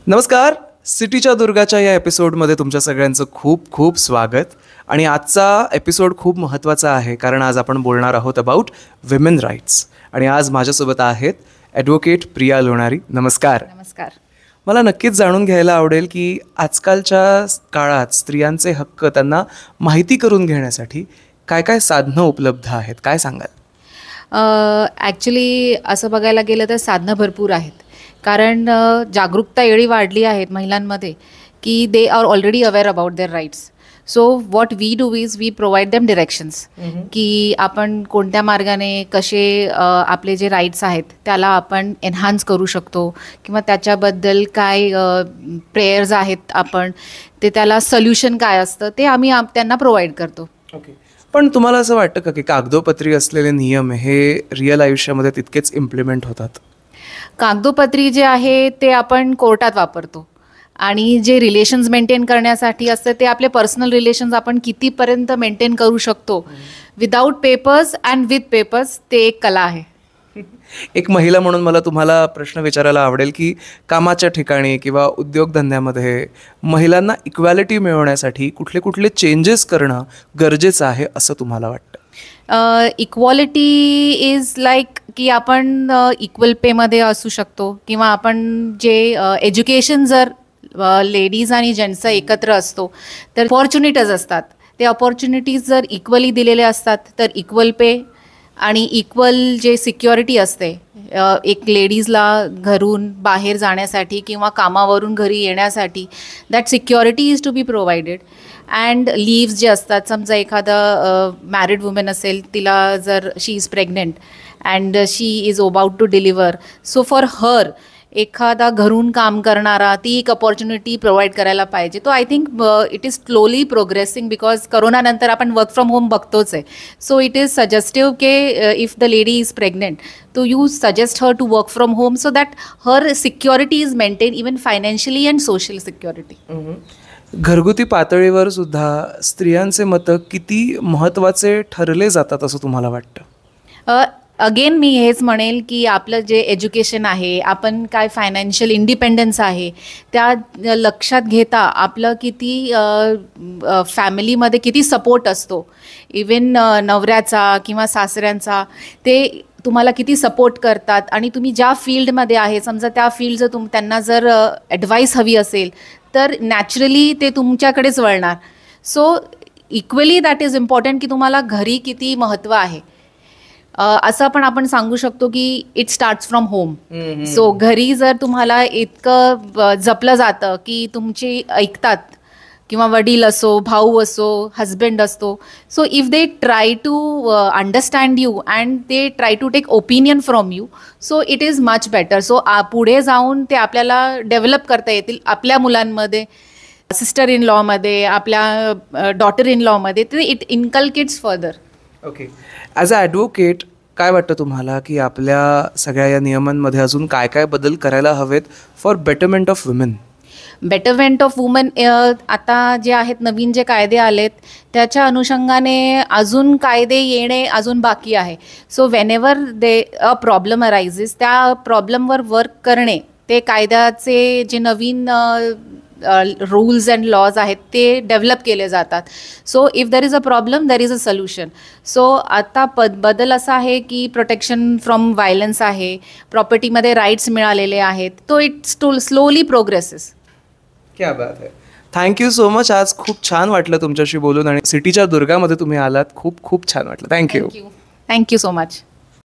नमस्कार. सिटीच्या दुर्गाच्या या एपिसोडमध्ये तुमच्या सगळ्यांचं खूप खूप स्वागत. आणि आजचा एपिसोड खूप महत्त्वाचा आहे कारण आज आपण बोलणार आहोत अबाउट विमेन राईट्स. आणि आज माझ्यासोबत आहेत ॲडव्होकेट प्रिया लोणारी. नमस्कार. नमस्कार. मला नक्कीच जाणून घ्यायला आवडेल की आजकालच्या काळात स्त्रियांचे हक्क त्यांना माहिती करून घेण्यासाठी काय काय साधनं उपलब्ध आहेत, काय सांगाल? ॲक्च्युली असं बघायला गेलं तर साधनं भरपूर आहेत. कारण जागरूकता एवढी वाढली आहेत महिलांमध्ये की they are already aware about their rights. So what we do is we provide them directions की आपण कोणत्या मार्गाने कसे आपले जे राईट्स आहेत त्याला आपण एन्हान्स करू शकतो किंवा त्याच्याबद्दल काय प्रेयर्स आहेत आपण ते त्याला सोल्युशन काय असतं ते आम्ही त्यांना प्रोव्हाइड करतो. ओके. पण तुम्हाला असं वाटतं का की कागदोपत्री असलेले नियम हे रिअल आयुष्यामध्ये तितकेच इम्प्लिमेंट होतात? कागदोपत्री जे आहे ते आपण कोर्टात वापरतो आणि जे रिलेशन्स मेंटेन करण्यासाठी असतं ते आपले पर्सनल रिलेशन्स आपण कितीपर्यंत मेंटेन करू शकतो without papers and with papers, ते एक कला आहे. एक महिला म्हणून मला तुम्हाला प्रश्न विचारायला आवडेल की कामाच्या ठिकाणी किंवा उद्योगधंद्यामध्ये महिलांना इक्वॅलिटी मिळवण्यासाठी कुठले कुठले चेंजेस करणं गरजेचं आहे असं तुम्हाला वाटतं? इक्वॉलिटी इज लाईक की आपण इक्वल पेमध्ये असू शकतो किंवा आपण जे एज्युकेशन जर लेडीज आणि जेंट्सचं एकत्र असतो तर अपॉर्च्युनिटीज असतात. ते अपॉर्च्युनिटीज जर इक्वली दिलेले असतात तर इक्वल पे आणि इक्वल जे सिक्युरिटी असते एक लेडीजला घरून बाहेर जाण्यासाठी किंवा कामावरून घरी येण्यासाठी that security is to be provided. And leaves जे असतात, समजा एखादा मॅरिड वुमेन असेल, तिला जर she is pregnant and she is about to deliver, so for her एखादा घरून काम करणारा ती एक अपॉर्च्युनिटी प्रोव्हाइड करायला पाहिजे. तो I think it is slowly progressing because करोनानंतर आपण वर्क फ्रॉम होम बघतोच आहे. सो इट इज सजेस्टिव्ह के if the lady is pregnant तो you suggest her to work from home so that her security is maintain even financially and social security. घरगुती पातळीवर सुद्धा स्त्रियांचे मतं किती महत्त्वाचे ठरले जातात असं तुम्हाला वाटतं? अगेन मी हेच म्हणेल की आपलं जे एज्युकेशन आहे, आपण काय फायनान्शियल इंडिपेंडन्स आहे त्या लक्षात घेता आपलं किती फॅमिलीमध्ये किती सपोर्ट असतो, इवन नवऱ्याचा किंवा सासऱ्यांचा, ते तुम्हाला किती सपोर्ट करतात. आणि तुम्ही ज्या फील्डमध्ये आहे, समजा त्या फील्ड जर त्यांना जर ॲडवाईस हवी असेल तर नॅचरली ते तुमच्याकडेच वळणार. So equally that is important की तुम्हाला घरी किती महत्त्व आहे. असं पण आपण सांगू शकतो की it starts from home. So घरी जर तुम्हाला इतकं जपलं जातं की तुमची ऐकतात किंवा वडील असो, भाऊ असो, हजबंड असतो, so if they try to understand you and they try to take opinion from you, so it is much better. So पुढे जाऊन ते आपल्याला डेव्हलप करता येतील आपल्या मुलांमध्ये, सिस्टर इन लॉमध्ये, आपल्या डॉटर इन लॉमध्ये. ते it inculcates further. Okay. As a advocate काय वाटतं तुम्हाला की आपल्या सगळ्या या नियमांमध्ये अजून काय काय बदल करायला हवेत for betterment of women? Betterment of woman आता जे आहेत नवीन जे कायदे आलेत त्याच्या अनुषंगाने अजून कायदे येणे अजून बाकी आहे. So whenever they a problem arises त्या प्रॉब्लेमवर वर्क करणे, ते कायद्याचे जे नवीन रूल्स अँड लॉज आहेत ते डेव्हलप केले जातात. So if there is a problem there is a solution. So आता बदल असा आहे की प्रोटेक्शन फ्रॉम व्हायलन्स आहे, प्रॉपर्टीमध्ये राईट्स मिळालेले आहेत. तो इट स्लोली प्रोग्रेसेस. क्या बात आहे. Thank you so much. आज खूप छान वाटलं तुमच्याशी बोलून आणि सिटीच्या दुर्गामध्ये तुम्ही आलात. खूप खूप छान वाटलं. थँक्यू. Thank you so much.